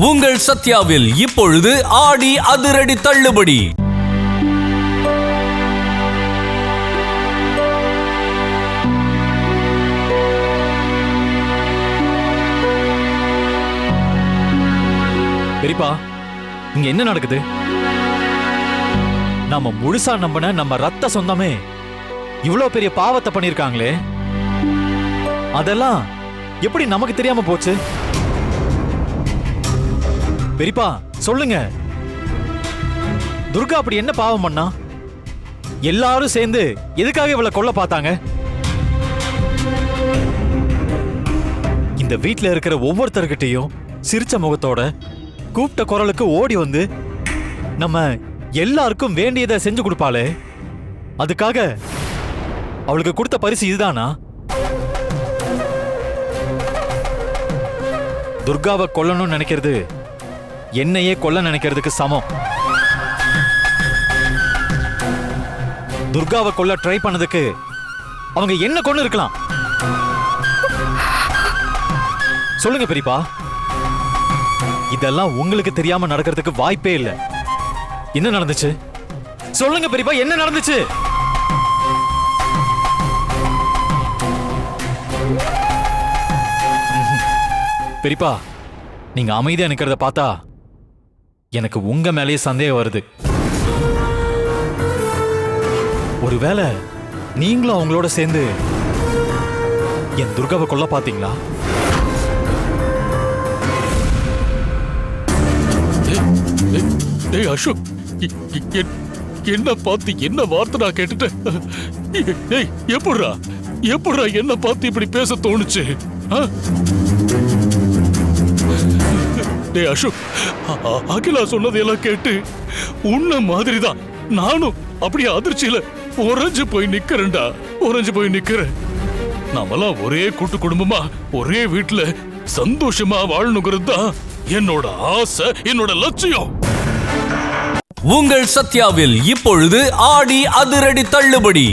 உங்கள் சத்யாவில் இப்பொழுது ஆடி அதிரடி தள்ளுபடி. பெரியப்பா, இங்க என்ன நடக்குது? நாம முழுசா நம்பின நம்ம ரத்த சொந்தமே இவ்வளவு பெரிய பாவத்தை பண்ணிருக்காங்களே, அதெல்லாம் எப்படி நமக்கு தெரியாம போச்சு? பெரியப்பா சொல்லுங்க, துர்கா அப்படி என்ன பாவம் பண்ணா? எல்லாரும் சேர்ந்து எதுக்காக இவளை கொல்ல பார்த்தாங்க? இந்த வீட்ல இருக்கிற ஒவ்வொருத்தர்கிட்டையும் சிரிச்ச முகத்தோட கூப்பிட்ட குரலுக்கு ஓடி வந்து நம்ம எல்லாருக்கும் வேண்டியதை செஞ்சு கொடுப்பாளே, அதுக்காக அவளுக்கு கொடுத்த பரிசு இதுதானா? துர்காவை கொல்லணும்னு நினைக்கிறது என்னையே கொல்ல நினைக்கிறதுக்கு சமம். துர்காவை கொல்ல ட்ரை பண்ணதுக்கு அவங்க என்ன கொண்டு இருக்கலாம்? சொல்லுங்க பெரியப்பா, இதெல்லாம் உங்களுக்கு தெரியாம நடக்கிறதுக்கு வாய்ப்பே இல்லை. என்ன நடந்துச்சு சொல்லுங்க பெரியப்பா, என்ன நடந்துச்சு? பெரியப்பா, நீங்க அமைதியா நிக்கிறத பார்த்தா எனக்கு உங்க மேலேயே சந்தேகம் வருது. ஒருவேளை நீங்களும் அவங்களோட சேர்ந்து என் துர்காவை கொல்ல பாத்தீங்களா? டேய் அசோக், என்ன பார்த்து என்ன வார்த்தை நான் கேட்டுட்டேன்? டேய் எப்படிரா என்ன பார்த்து இப்படி பேச தோணுச்சு? டேய் அசோக், அகிலா சொன்னதையெல்லாம் கேட்டு உன்ன மாதிரிதான் நானும் அப்படியே அதிர்ச்சியில உறைஞ்சு போய் நிக்கிறேன். நாமெல்லாம் ஒரே கூட்டு குடும்பமா ஒரே வீட்டுல சந்தோஷமா வாழணுங்கிறது தான் என்னோட ஆசை, என்னோட லட்சியம். உங்கள் சத்யாவில் இப்பொழுது ஆடி அதிரடி தள்ளுபடி.